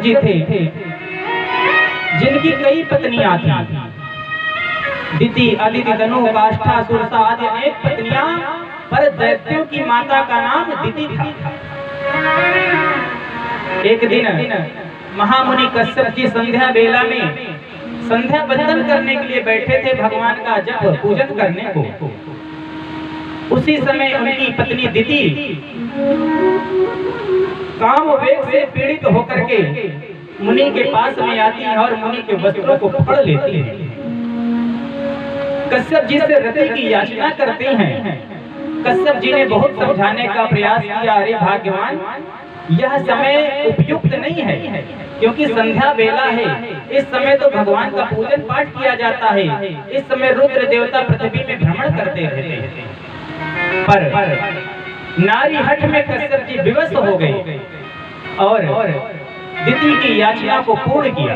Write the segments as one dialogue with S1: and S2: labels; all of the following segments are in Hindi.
S1: जी थे जिनकी कई पत्नियां थी। दिति, अदिति, तनु, काष्ठा, सुरसा आदि अनेक पत्नियां, पर दैत्यों की माता का नाम दिति था। एक दिन महामुनि कश्यप जी संध्या बेला में संध्या बंदन करने के लिए बैठे थे, भगवान का जप पूजन करने को। उसी समय उनकी पत्नी दिति काम वेग से पीड़ित होकर के मुनि के पास में आती है और मुनि के वस्त्रों को फाड़ लेती है। कश्यप जी से रति की याचना करते हैं। कश्यप जी ने बहुत समझाने का प्रयास किया, अरे भाग्यवान, यह समय उपयुक्त नहीं है, क्योंकि संध्या बेला है। इस समय तो भगवान का पूजन पाठ किया जाता है। इस समय रुद्र देवता पृथ्वी में भ्रमण करते रहते हैं। पर नारी हठ में कश्यप जी विवश हो गए और दिति की याचना को पूर्ण किया।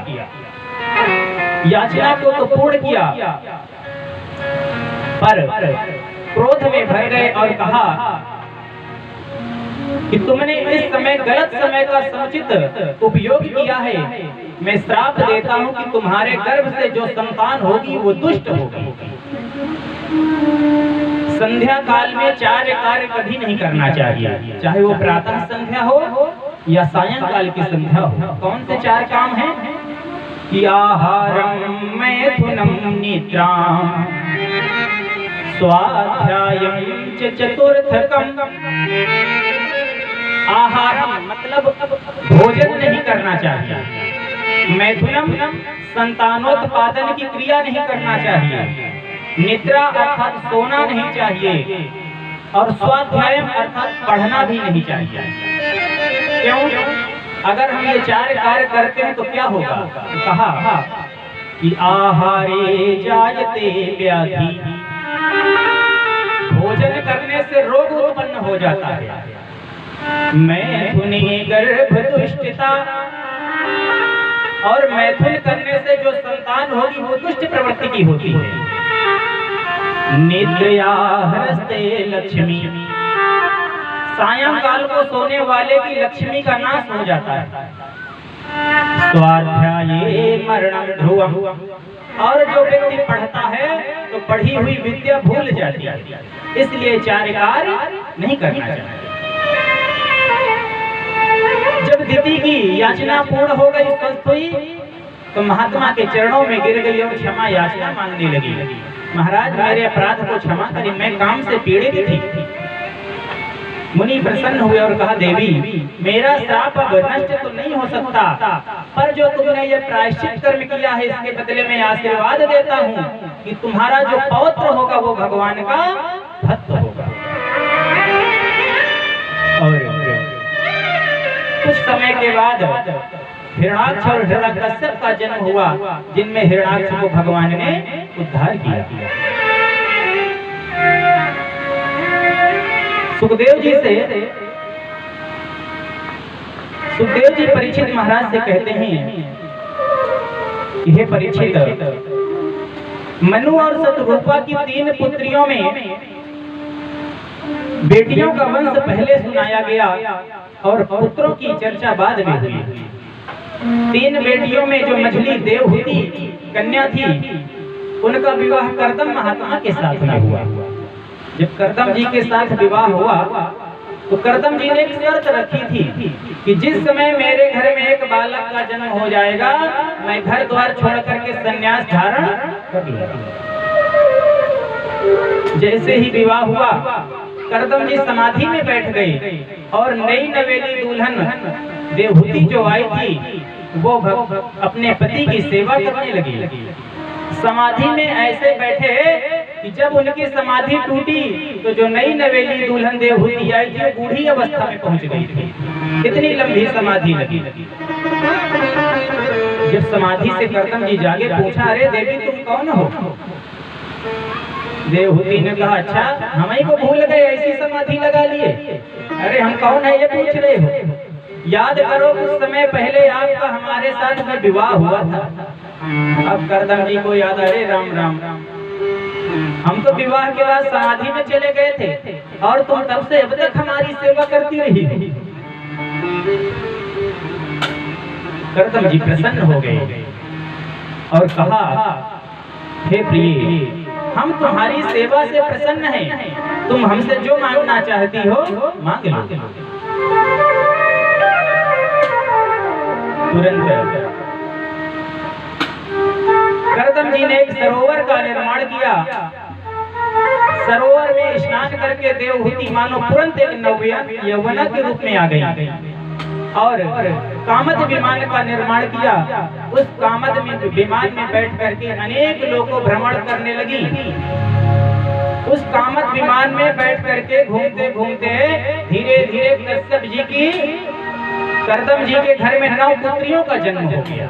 S1: याचना को तो पूर्ण किया, पर क्रोध में भर गए और कहा कि तुमने इस समय गलत समय का समुचित उपयोग किया है। मैं श्राप देता हूं कि तुम्हारे गर्भ से जो संतान होगी वो दुष्ट होगी। संध्या काल में 4 कार्य कभी नहीं करना चाहिए, चाहे वो प्रातः संध्या हो या सायंकाल की संध्या हो। कौन से 4 काम हैं? कि आहारम मैथुनम निद्राम स्वाध्यायम च चतुर्थकम। आहारम मतलब भोजन नहीं करना चाहिए। मैथुनम संतानोत्पादन की क्रिया नहीं करना चाहिए। निद्रा अर्थात सोना नहीं चाहिए, और स्वाध्यायम अर्थात पढ़ना भी नहीं चाहिए। क्यों? अगर हम ये 4 कार्य करते हैं तो क्या होगा? कहा कि आहारे जायते व्याधि, भोजन करने से रोग उत्पन्न हो जाता है। मैथुने गर्भ दुष्टता, और मैथुन करने से जो संतान होगी वो दुष्ट प्रवृत्ति की होती है। निद्रया हरस्ते लक्ष्मी, सायंकाल को सोने वाले की लक्ष्मी का नाश हो जाता है। स्वाध्याये मरणं ध्रुवम्, और जो व्यक्ति पढ़ता है तो पढ़ी हुई विद्या भूल जाती है। इसलिए 4 कार्य नहीं करना चाहिए। जब दिति की याचना पूर्ण हो गई, स्वस्थ हुई, तो महात्मा के चरणों में गिर गई और क्षमा याचना मांगने लगी। महाराज, मेरे अपराध को क्षमा करें, मैं काम से पीड़ित थी। मुनि प्रसन्न हुए और कहा, देवी, मेरा श्राप अब नष्ट तो नहीं हो सकता, पर जो तुमने ये प्रायश्चित कर्म किया है, इसके बदले में आशीर्वाद देता हूँ कि तुम्हारा जो पौत्र होगा वो भगवान का भक्त होगा। और कुछ समय के बाद हिरणाक्ष और हिरण्यकश्यप का जन्म हुआ, जिनमें हिरणाक्ष को भगवान ने उद्धार किया। सुखदेव जी परीक्षित महाराज से कहते हैं, यह परीक्षित, मनु और शतरूपा की 3 पुत्रियों में बेटियों का वंश पहले सुनाया गया और पुत्रों की चर्चा बाद में हुई। 3 बेटियों में जो मझली देवहूति कन्या थी, उनका विवाह कर्दम महात्मा के साथ में हुआ। जब कर्दम जी के साथ विवाह हुआ तो कर्दम जी ने एक शर्त रखी थी कि जिस समय मेरे घर में एक बालक का जन्म हो जाएगा, मैं घर द्वार छोड़ करके संन्यास धारण कर लूंगा। जैसे ही विवाह हुआ, कर्दम जी समाधि में बैठ गए और नई नवेली दुल्हन देवहूति जो आई थी वो अपने पति की सेवा करने लगी। समाधि में ऐसे बैठे कि जब उनकी समाधि टूटी तो जो नई नवेली दुल्हन देवहूति आई थी बूढ़ी अवस्था में पहुंच गई थी। कितनी लंबी समाधि लगी। जब समाधि से कर्दम जी जागे, पूछा, अरे देवी, तुम कौन हो? देवहूति ने कहा, अच्छा, हम ही को भूल गए, ऐसी समाधि लगा लिए। अरे हम कौन है ये पूछ रहे हो? याद करो, कुछ समय पहले आपका हमारे साथ में विवाह हुआ था। अब कर्दम जी को याद, अरे राम राम, हम तो विवाह के बाद समाधि में चले गए थे और तुम तब से अब तक हमारी सेवा करती रही। करदम जी प्रसन्न हो गए और कहा, हे प्रिय, हम तुम्हारी सेवा से प्रसन्न हैं, तुम हमसे जो मांगना चाहती हो मांग लो। तुरंत करदम जी ने एक सरोवर का निर्माण किया। सरोवर में स्नान करके देवहूति मानो तुरंत एक यौवना के रूप में आ गई और कामद विमान का निर्माण किया। उस कामद में विमान में बैठ करके अनेक लोगों भ्रमण करने लगी। उस कामद विमान में बैठ करके घूमते घूमते धीरे धीरे कश्यप जी की करदम जी के घर में 9 पुत्रियों का जन्म हो गया।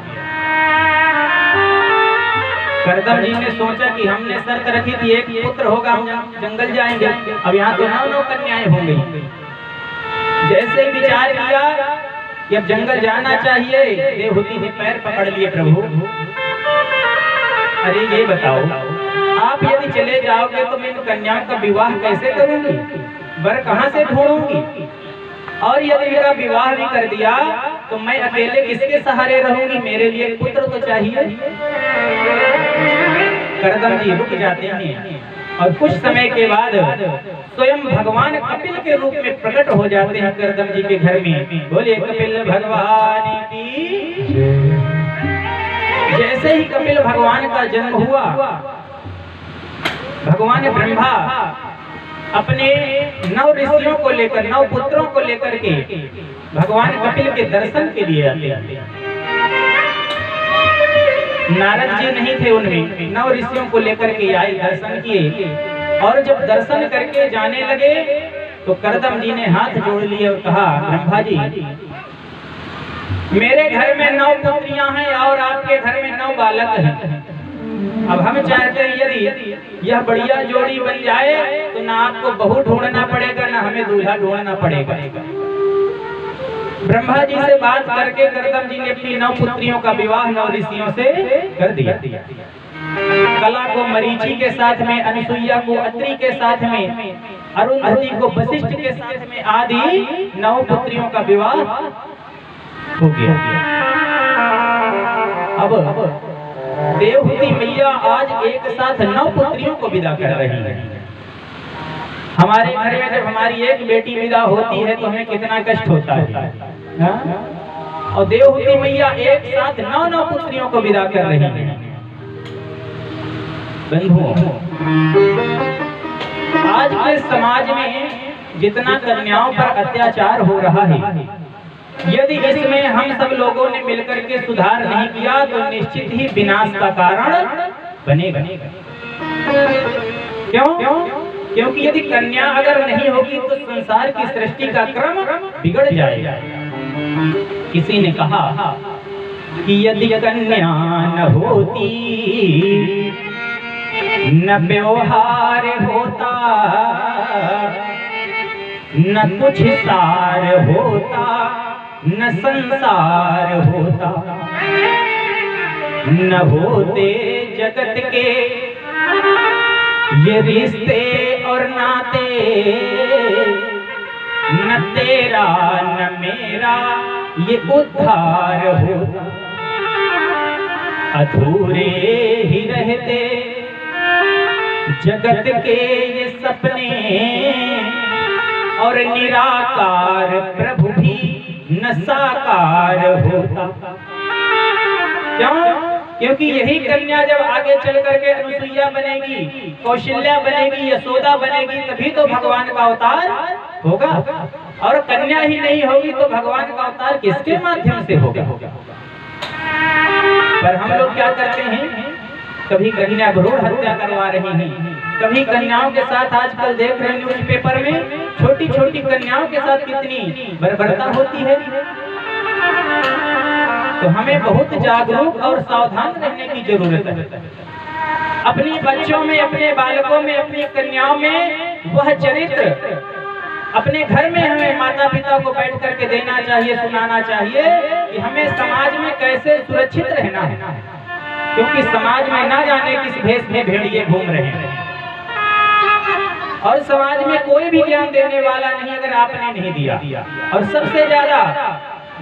S1: करदम जी ने सोचा कि हमने शर्त रखी थी एक पुत्र होगा, हम जंगल जाएंगे, अब यहाँ तो 9 कन्याएं होंगी। जैसे ही विचार किया कि अब जंगल जाना चाहिए, देवहूति ने पैर पकड़ लिए, प्रभु अरे ये बताओ, आप यदि चले जाओगे तो मैं इन कन्याओं का विवाह कैसे करूंगी, वर कहाँ से ढूंढूंगी, और यदि मेरा विवाह भी कर दिया तो मैं अकेले किसके सहारे रहूंगी, मेरे लिए पुत्र तो चाहिए। करदम जी रुक जाते हैं और कुछ समय के बाद स्वयं भगवान कपिल के रूप में प्रकट हो जाते हैं करदम जी के घर में। बोले कपिल भगवान की। जैसे ही कपिल भगवान का जन्म हुआ, भगवान ब्रह्मा अपने 9 ऋषियों को लेकर, 9 पुत्रों को लेकर के भगवान कपिल के दर्शन के लिए आते। नारद जी नहीं थे उनमें, 9 ऋषियों को लेकर के आए, दर्शन किए, और जब दर्शन करके जाने लगे तो करदम जी ने हाथ जोड़ लिए और कहा, ब्रह्मा जी, मेरे घर में 9 पुत्रियां हैं और आपके घर में 9 बालक हैं। अब हम चाहते हैं यदि यह बढ़िया जोड़ी बन जाए तो ना आपको बहू ढूंढना पड़ेगा, ना हमें दूल्हा ढूंढना पड़ेगा। ब्रह्मा जी से बात करके करदम जी ने अपनी 9 पुत्रियों का विवाह 9 ऋषियों से कर दिया। कला को मरीचि के साथ में, अनुसुईया को अत्रि के साथ में, अरुंधति को वशिष्ठ के साथ में, आदि 9 पुत्रियों का विवाह हो गया। अब देवहूति मैया आज एक साथ 9 पुत्रियों को विदा कर रही है। हमारे घर में जब हमारी एक बेटी विदा होती है तो हमें कितना कष्ट होता है, और देवहूति मैया एक साथ 9 पुत्रियों को विदा कर रही है। बंधुओं, आज के समाज में जितना कन्याओं पर अत्याचार हो रहा है, यदि इसमें हम सब लोगों ने मिलकर के सुधार नहीं किया तो निश्चित ही विनाश का कारण बनेगा। क्यों? क्योंकि यदि कन्या अगर नहीं होगी तो संसार की सृष्टि का क्रम बिगड़ जाएगा। किसी ने कहा कि यदि कन्या न होती न व्यवहार होता, न कुछ सार होता, न संसार होता, न होते जगत के ये रिश्ते और नाते, न तेरा न मेरा ये उद्धार होता। अधूरे ही रहते जगत के ये सपने, और निराकार प्रभु भी न साकार होता। क्यों? क्योंकि यही कन्या जब आगे चल करके अनुसुईया बनेगी, कौशल्या बनेगी, यशोदा बनेगी, तभी तो भगवान का अवतार होगा। और कन्या ही नहीं होगी तो भगवान का अवतार किसके माध्यम से होगा? पर हम लोग क्या करते हैं, कभी कन्या भ्रूण हत्या करवा रही हैं, कभी कन्याओं के साथ आजकल देख रहे हैं न्यूज़पेपर में, छोटी छोटी कन्याओं के साथ कितनी बर्बरता होती है। तो हमें बहुत जागरूक और सावधान रहने की जरूरत है। अपने बच्चों में, अपने बालकों में, अपनी कन्याओं में वह चरित्र अपने घर में हमें माता पिता को बैठ करके देना चाहिए, सुनाना चाहिए कि हमें समाज में कैसे सुरक्षित रहना है। क्योंकि समाज में ना जाने किस भेष में भेड़िए घूम रहे हैं, और समाज में कोई भी ज्ञान देने वाला नहीं अगर आपने नहीं दिया। और सबसे ज्यादा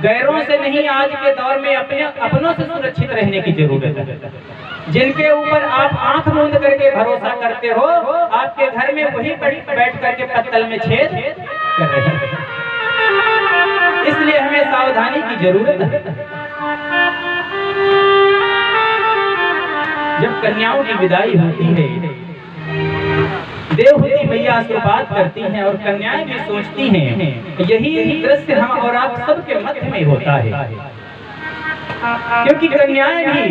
S1: गैरों से नहीं, आज के दौर में अपनों से सुरक्षित रहने की जरूरत है। जिनके ऊपर आप आंख मूंद करके भरोसा करते हो, आपके घर में वही बैठ करके पत्तल में छेद कर रहे हैं। इसलिए हमें सावधानी की जरूरत है। जब कन्याओं की विदाई होती है, देवहूति मैया आशीर्वाद करती हैं और कन्याएं भी सोचती हैं यही दृश्य हम और आप सबके मध्य में होता है, क्योंकि कन्याएं भी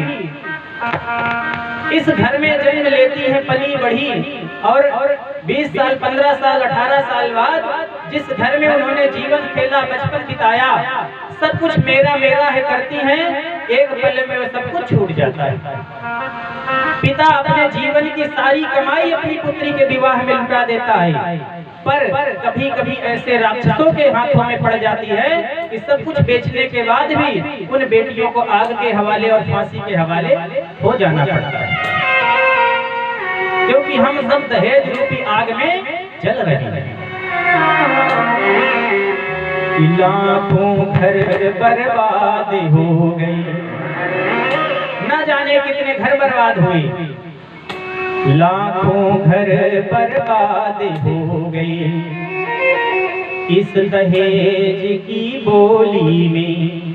S1: इस घर में जन्म लेती हैं, पली बढ़ी, और 20 साल 15 साल 18 साल बाद जिस घर में उन्होंने जीवन खेला, बचपन बिताया, सब कुछ मेरा मेरा है करती हैं, एक पल में वो सब कुछ छूट जाता है। पिता अपने जीवन की सारी कमाई अपनी पुत्री के विवाह में लुटा देता है, पर कभी कभी ऐसे राक्षसों के हाथों में पड़ जाती है कि सब कुछ बेचने के बाद भी उन बेटियों को आग के हवाले और फांसी के हवाले हो जाना पड़ता है, क्योंकि हम सब दहेज रूपी आग में जल रहे हैं। लाखों घर बर्बाद हो गए, न जाने कितने घर बर्बाद हुए, लाखों घर बर्बाद हो गए इस दहेज की बोली में,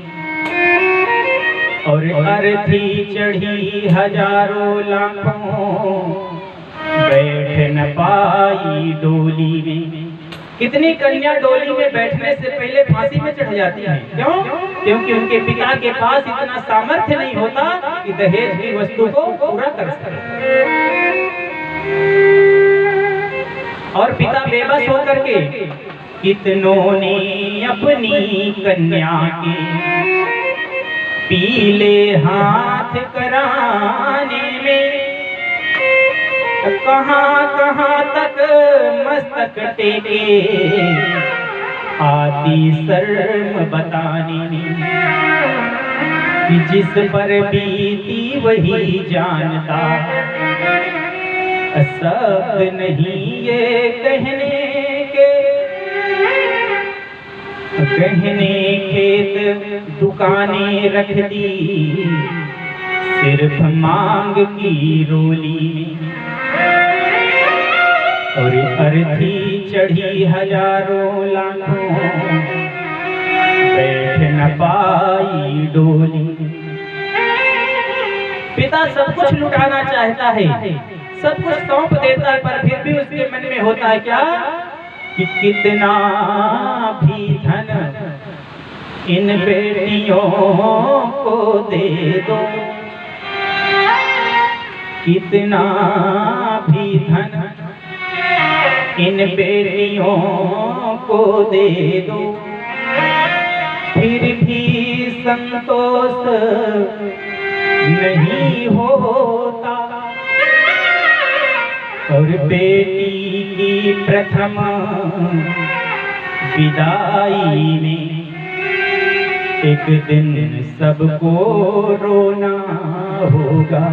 S1: और अर्थी चढ़ी हजारों लाखों बैठ न पाई डोली में। कितनी कन्या डोली में बैठने से pहले फांसी में चढ़ जाती हैं। क्यों? क्योंकि उनके पिता के पास इतना सामर्थ्य नहीं होता कि दहेज की वस्तु को पूरा कर सके, और पिता बेबस होकर के कितनों ने अपनी कन्या के पीले हाथ कराने में, कहां कहां तक मस्तक टेके आती शर्म बताने में, कि जिस पर बीती वही जानता, शब्द नहीं ये कहने के, गहने खेत दुकानें रख दी सिर्फ मांग की रोली में, और अर्थी चढ़ी हजारों लाखों बैठ न पाई डोली। पिता सब कुछ लुटाना चाहता है, सब कुछ सौंप देता है, पर फिर भी उसके मन में होता है क्या कि कितना भी धन इन बेटियों को दे दो, कितना भी धन इन बेटियों को दे दो, फिर भी संतोष नहीं होता, और बेटी की प्रथम विदाई में एक दिन सबको रोना होगा।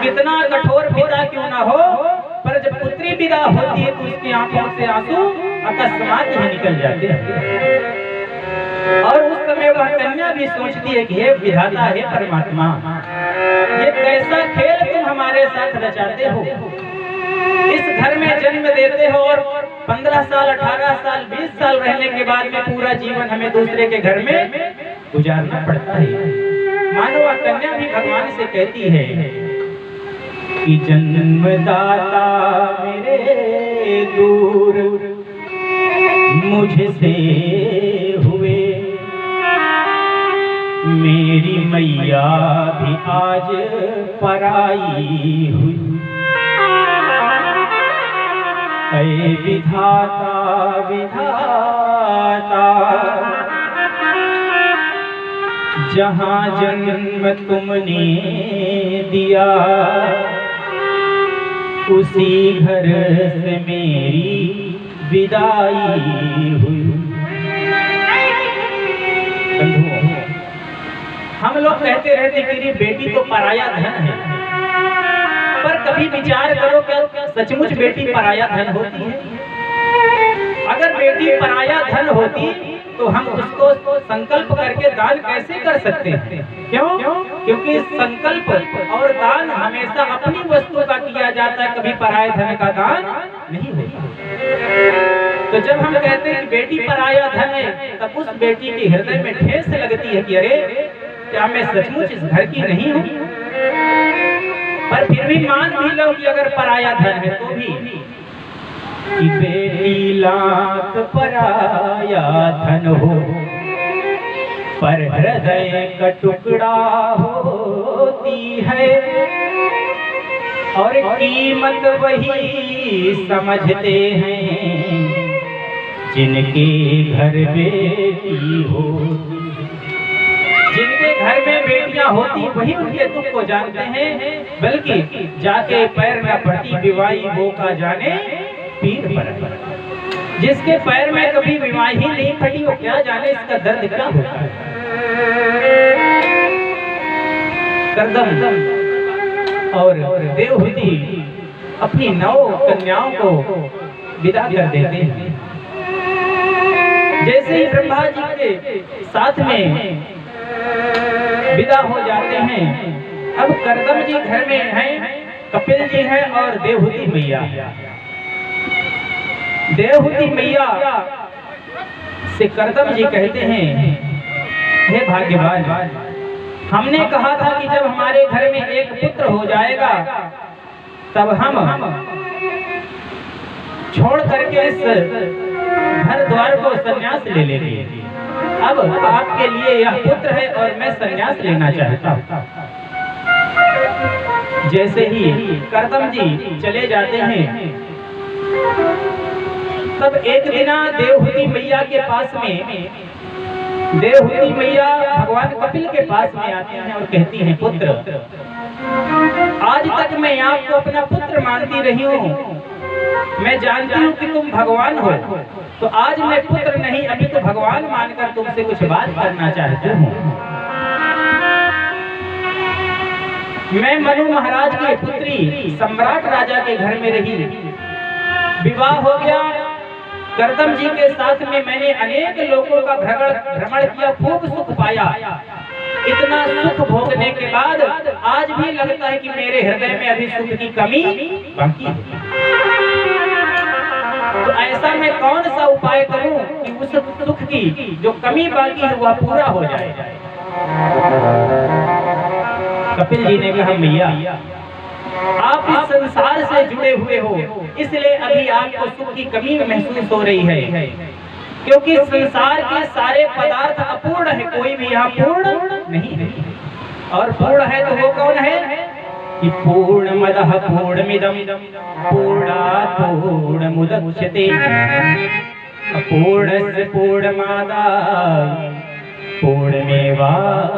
S1: कितना कठोर पिता क्यों ना हो, पर जब पुत्री विदा होती है तो उसकी आंखों से आंसू अकस्मात ही निकल जाते हैं, और उस समय वह कन्या भी सोचती है कि हे विधाता, हे परमात्मा, ये कैसा खेल तुम हमारे साथ रचाते हो। इस घर में जन्म देते हो और 15 साल 18 साल 20 साल रहने के बाद में पूरा जीवन हमें दूसरे के घर में गुजारना पड़ता है। मानो वह कन्या भी भगवान से कहती है कि जन्मदाता मेरे दूर मुझसे हुए, मेरी मैया भी आज पराई हुई, ऐ विधाता विधाता, जहाँ जन्म तुमने दिया उसी घर से मेरी विदाई हुई। हम लोग कहते रहते कि बेटी तो पराया धन है, पर कभी विचार करो क्या सचमुच बेटी पराया धन होती है? अगर बेटी पराया धन होती तो हम उसको संकल्प करके दान कैसे कर सकते हैं? क्यों? क्योंकि संकल्प और दान हमेशा अपनी वस्तु का किया जाता है, कभी पराये धन का दान नहीं होता। तो जब हम कहते हैं कि बेटी पराया धन है, तब उस बेटी के हृदय में ठेस लगती है कि अरे क्या मैं सचमुच इस घर की नहीं हूँ? पर फिर भी मान भी लो कि अगर पराया धन है तो भी कि बेटी लाख पराया धन हो, पर हृदय का टुकड़ा होती है, और कीमत वही समझते हैं जिनके घर बेटी होती। जिनके घर में बेटियां होती वही उनके दुख को जानते हैं, बल्कि जाके पैर न पड़ती विवाही वो का जाने पीर पर। जिसके पैर में कभी विवाही नहीं पड़ी वो क्या जाने इसका दर्द क्या होता है। करदम और देवहूति अपनी 9 कन्याओं को विदा कर देते हैं। जैसे ही ब्रह्मा जी के साथ में विदा हो जाते हैं, अब करदम जी घर में हैं, कपिल जी हैं और देवहूति मैया। देवहूति मैया से करदम जी कहते हैं, हे भाग्यवान, हमने कहा था कि जब हमारे घर में एक पुत्र हो जाएगा तब हम छोड़ करके इस घर द्वार को संन्यास ले लेंगे। अब आपके लिए यह पुत्र है और मैं संन्यास लेना चाहता हूँ। जैसे ही करदम जी चले जाते हैं, तब एक दिन देवहूति मैया के पास में देवहूति मैया भगवान कपिल के पास में आती हैं और कहती हैं, पुत्र, आज तक मैं आपको अपना पुत्र मानती रही हूँ, मैं जानती हूँ कि तुम भगवान हो, तो आज मैं पुत्र नहीं अभी तो भगवान मानकर तुमसे कुछ बात करना चाहती हूँ। मैं मनु महाराज की पुत्री सम्राट राजा के घर में रही, विवाह हो गया। करदम जी के साथ में मैंने अनेक लोगों का भ्रमण किया, खूब सुख पाया। इतना सुख भोगने के बाद आज भी लगता है कि मेरे हृदय में अभी सुख की कमी बाकी है। तो ऐसा मैं कौन सा उपाय करूं कि उस सुख की जो कमी बाकी है वह पूरा हो जाए। कपिल जी ने कहा, मैया आप इस संसार से जुड़े हुए हो, इसलिए अभी आपको सुख की कमी महसूस हो रही है, क्योंकि संसार के सारे पदार्थ अपूर्ण है, कोई भी यहाँ पूर्ण नहीं है। और पूर्ण है तो वो कौन है कि पूर्णमदः पूर्णमिदं पूर्णात् पूर्णमुदच्यते पूर्णस्य पूर्णमादाय पूर्णमेवावशिष्यते।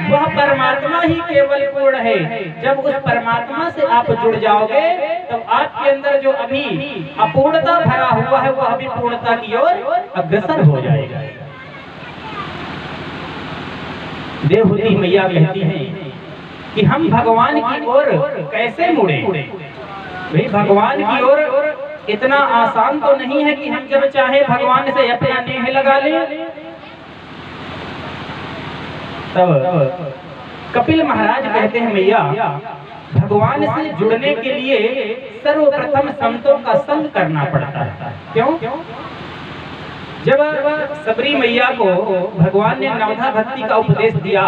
S1: वह परमात्मा ही केवल पूर्ण है। जब उस परमात्मा से आप जुड़ जाओगे तो आपके अंदर जो अभी अपूर्णता भरा हुआ है वह अभी पूर्णता की ओर अग्रसर हो जाएगा। देवहूति मैया कहती हैं कि हम भगवान की ओर कैसे मुड़े। भाई भगवान की ओर इतना आसान तो नहीं है कि हम जब चाहे भगवान से अपना नेह लगा लें। तब कपिल महाराज कहते हैं, मैया भगवान से जुड़ने के लिए सर्वप्रथम संतों का संग करना पड़ता है। क्यों? जब सबरी मैया को भगवान ने नवधा भक्ति का उपदेश दिया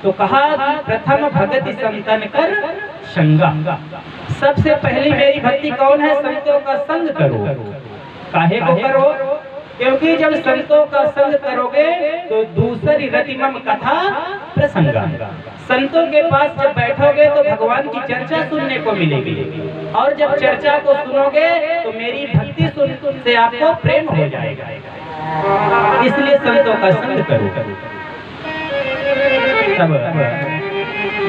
S1: तो कहा कि प्रथम भगति संतन कर संगा। सबसे पहली मेरी भक्ति कौन है? संतों का संग करो। काहे को करो? क्योंकि जब संतों का संग करोगे तो दूसरी रतिमम कथा प्रसंगा। संतों के पास जब बैठोगे तो भगवान की चर्चा सुनने को मिलेगी, और जब चर्चा को सुनोगे तो मेरी भक्ति सुन से आपको प्रेम हो जाएगा। इसलिए संतों का संग करो। तब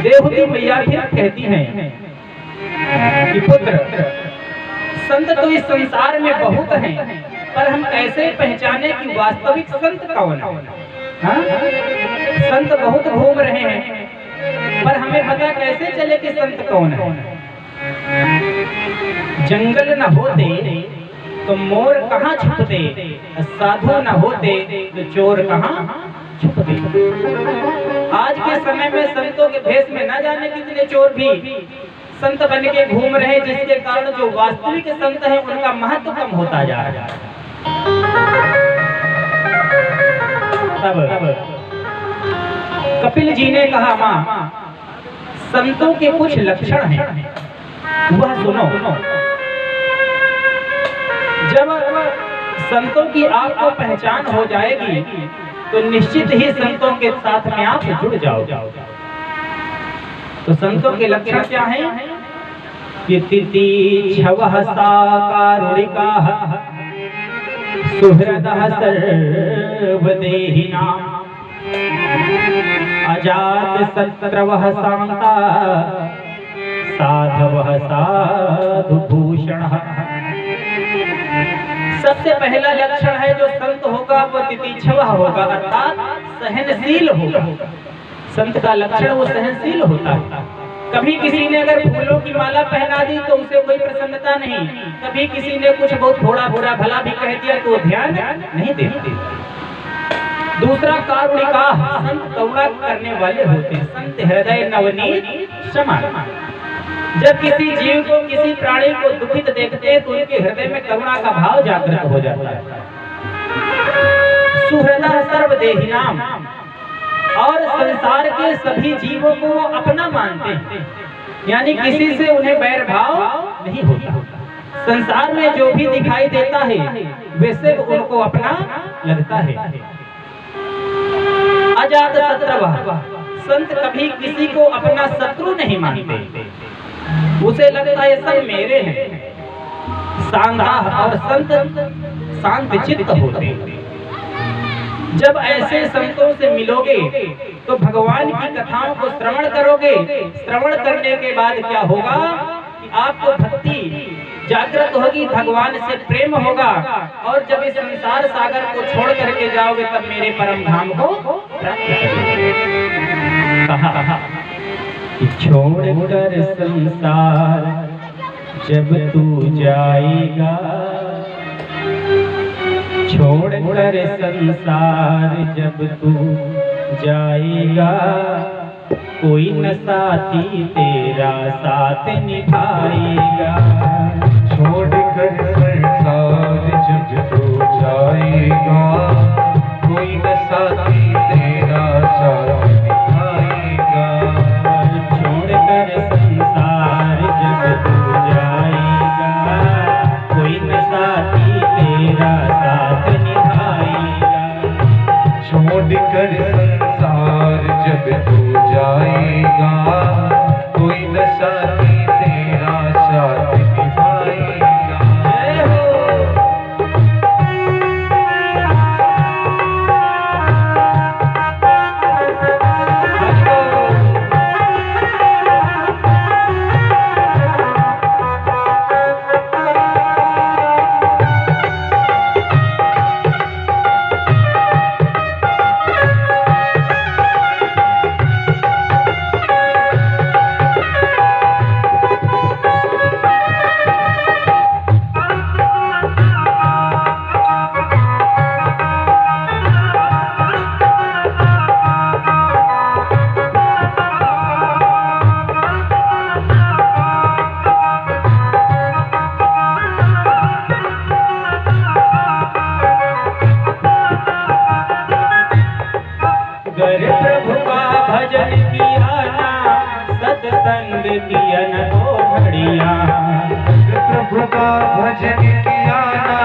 S1: देवहूति मैया फिर कहती हैं कि पुत्र, संत तो इस संसार में बहुत हैं, पर हम कैसे पहचाने कि वास्तविक संत कौन है? संत बहुत घूम रहे हैं, पर हमें पता कैसे चले कि संत कौन है? जंगल न होते तो मोर कहाँ छुपते, साधु न होते तो चोर कहाँ छुपते। आज के समय में संतों के भेष में न जाने कितने चोर भी संत बन के घूम रहे, जिसके कारण जो वास्तविक संत है उनका महत्व कम होता जा रहा है। तब कपिल जी ने कहा, मां संतों के कुछ लक्षण हैं, वह सुनो। जब संतों की आपको पहचान हो जाएगी तो निश्चित ही संतों के साथ में आप जुड़ जाओगे। तो संतों के लक्षण क्या हैं? कि तितिक्षवः साकारुणिकाः सुहृदः सर्वदेहिनां अजातशत्रवः शान्ता साधवः साधुभूषणः। सबसे पहला लक्षण है जो संत होगा वो तितिक्षव होगा, अर्थात सहनशील होगा। संत का लक्षण वो सहनशील होता है। कभी किसी ने अगर फूलों की माला पहना दी तो उसे कोई प्रसन्नता नहीं, कभी किसी ने कुछ बहुत थोड़ा बुरा भला भी कह दिया तो ध्यान नहीं देते। दूसरा कारुणिका, संत करुणा करने वाले होते हैं। संत हृदय नवनीत समान। जब किसी जीव को, किसी प्राणी को दुखित देखते हैं तो उनके हृदय में करुणा का भाव जागृत हो जाता है। सुहृदः सर्वदेहिनाम, और संसार के सभी जीवों को वो अपना मानते हैं, यानी किसी से उन्हें बैर भाव नहीं होता। संसार में जो भी दिखाई देता है वे सिर्फ उनको अपना लगता है। अजातशत्रवः, संत कभी किसी को अपना शत्रु नहीं मानते, उसे लगता है सब मेरे हैं। शांताः, और संत शांत चित्त होते हैं। जब ऐसे संतों से मिलोगे तो भगवान की कथाओं को श्रवण करोगे। श्रवण करने के बाद क्या होगा कि आपको भक्ति जागृत होगी, भगवान से प्रेम होगा, और जब इस संसार सागर को छोड़ करके जाओगे तब मेरे परम धाम को प्राप्त करोगे। कहा छोड़कर संसार जब तू जाएगा, छोड़कर संसार जब तू जाएगा, कोई न साथी तेरा साथ निभाएगा।
S2: छोड़कर संसार जब तू जाएगा, कोई न साथी तेरा साथ निभाएगा।
S1: छोड़कर संसार जब तू जाएगा, कोई न साथी तेरा साथ निभाएगा।
S2: छोड़कर संसार जब तू जाएगा, कोई न साथी तेरा साथ निभाएगा।
S1: जय हो। गर प्रभु का भजन किया ना, सत्संग किया न दो घड़िया।
S2: प्रभु का भजन किया ना,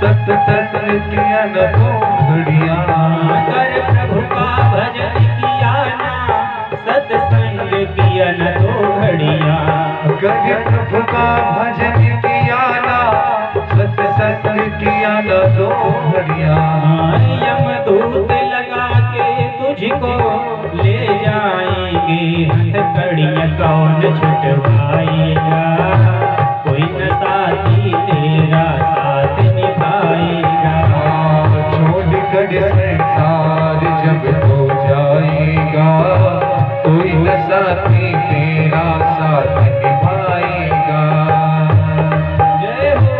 S2: सत्संग किया न दो घड़िया।
S1: गर प्रभु का भजन किया ना, सत्संग किया न दो घड़िया।
S2: गर प्रभु का भजन किया ना, सत्संग किया न दो घड़िया।
S1: यमदूत लगा के तुझको ले जाएंगे, हथकड़ियाँ कौन छुटवाएगा, कोई न साथी तेरा साथ निभाएगा।
S2: छोड़कर संसार जब हो जाएगा, कोई न साथी तेरा साथ निभाएगा।
S1: जय हो।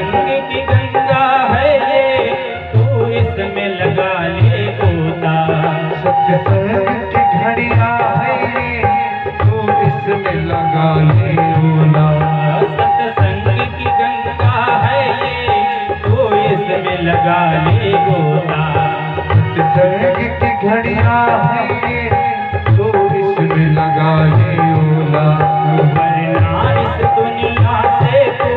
S1: संग की गंगा है ये, तू इसमें लगा ले गोता।
S2: सत्संग की घड़िया है ये, तू इसमें लगा ले गोता।
S1: सत्संग की गंगा है ये, तू इसमें लगा ले गोता।
S2: सत्संग की घड़िया है ये, तू इसमें लगा ले गोता।
S1: वरना इस दुनिया से तू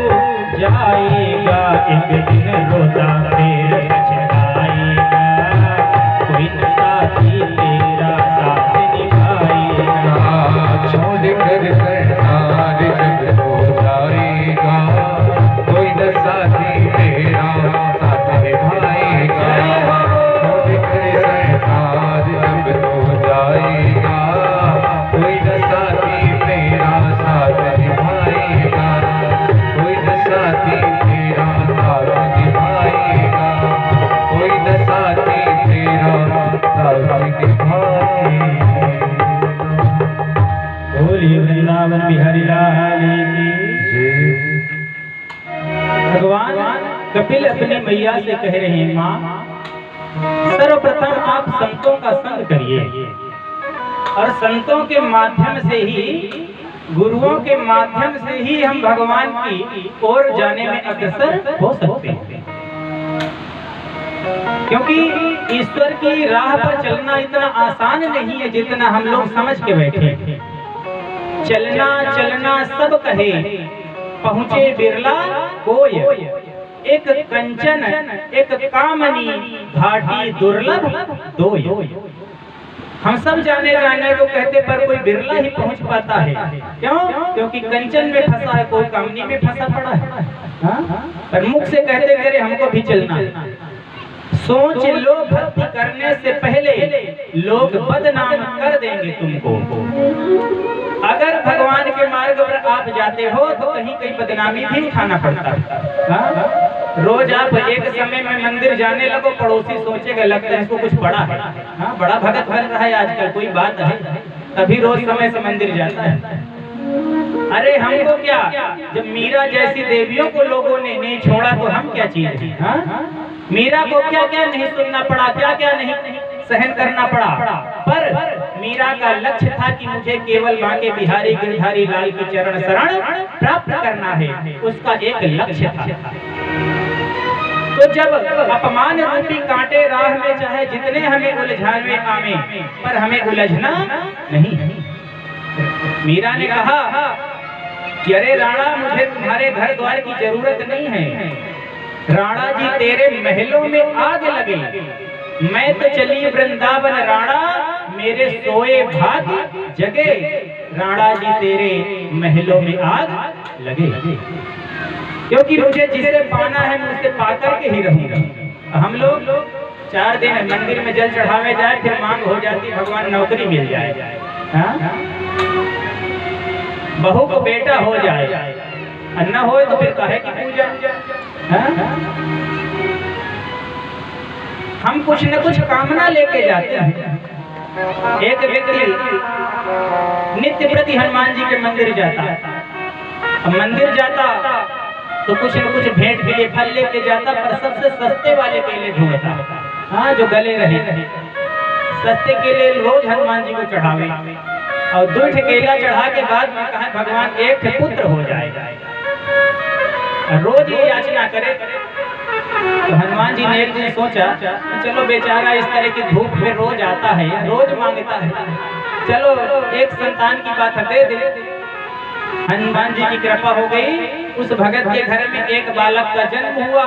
S1: जाएगा एक दिन रोता फिर पछताएगा, कोई न साथी तेरा साथ निभाएगा।
S2: छोड़ कर संसार जब हो जाएगा, कोई न साथी तेरा साथ निभाएगा। छोड़ कर संसार जब हो जाएगा, कोई न साथी तेरा साथ निभाएगा। कोई न साथी तेरा साथ निभाएगा। कोई न साथी तेरा साथ निभाएगा।
S1: बोलिए वृंदावन बिहारी लाल की। भगवान कपिल अपनी मैया से कह रहे हैं, माँ सर्वप्रथम आप संतों का संग करिए और संतों के माध्यम से ही, गुरुओं के माध्यम से ही हम भगवान की ओर जाने में अग्रसर हो सकते हैं। क्योंकि ईश्वर की राह पर चलना इतना आसान नहीं है जितना हम लोग समझ के बैठे। चलना चलना सब कहे, पहुँचे बिरला कोय। एक कंचन एक कामनी, घाटी दुर्लभ दोय। हम सब जाने को कहते पर कोई बिरला ही पहुंच पाता है। क्यों? क्योंकि कंचन में फंसा है, कोई कामनी में फंसा पड़ा है। पर मुख से कहते करे हमको भी चलना। सोच लो भक्ति करने से पहले लोग बदनाम कर देंगे तुमको। अगर भगवान के मार्ग पर आप जाते हो तो कहीं कहीं बदनामी भी उठाना पड़ता है। रोज आप एक समय में मंदिर जाने लगो, पड़ोसी सोचेगा लगता है इसको कुछ बड़ा है, बड़ा भगत बन रहा है आजकल, कोई बात है, तभी रोज समय से मंदिर जाता है। अरे हमको क्या, जब मीरा जैसी देवियों को लोगों ने नहीं छोड़ा तो हम क्या चीज है? मीरा को क्या क्या नहीं सुनना पड़ा, क्या क्या नहीं सहन करना पड़ा, पर मीरा का लक्ष्य था कि मुझे केवल बांके बिहारी गिरधारी लाल की चरण शरण प्राप्त करना है, उसका एक लक्ष्य था। तो जब अपमान रूपी कांटे राह में चाहे जितने हमें उलझावे आवे, पर हमें उलझना नहीं। मीरा ने कहा कि अरे राणा, मुझे तुम्हारे घर द्वार की जरूरत नहीं है। राणा जी तेरे महलों में आग लगे, मैं तो चली वृंदावन राणा, मेरे सोए भाग जगे। राणा जी तेरे महलों में आग लगे, क्योंकि मुझे जिसे पाना है मैं उसे पाकर के ही रहूंगा। हम लोग 4 दिन मंदिर में जल चढ़ावे जाए, फिर मांग हो जाती भगवान नौकरी मिल जाए, बहू को बेटा हो जाए, न हो तो फिर काहे की पूजा। हम कुछ न कुछ कामना लेके जाते हैं। एक व्यक्ति नित्य प्रति हनुमान जी के मंदिर जाता, मंदिर जाता तो कुछ न कुछ भेंट के लिए फल लेके जाता, पर सबसे सस्ते वाले केले ढूंढता, जो गले रहे। सस्ते केले रोज हनुमान जी को चढ़ावे और 2 केला चढ़ा के बाद में कहा भगवान एक पुत्र हो जाएगा, रोज ये याचना करे। तो हनुमान जी ने एक दिन सोचा चलो बेचारा इस तरह की धूप में रोज आता है, रोज मांगता है, चलो एक संतान की बात दे दे। हनुमान जी की कृपा हो गई, उस भगत के घर में एक बालक का जन्म हुआ।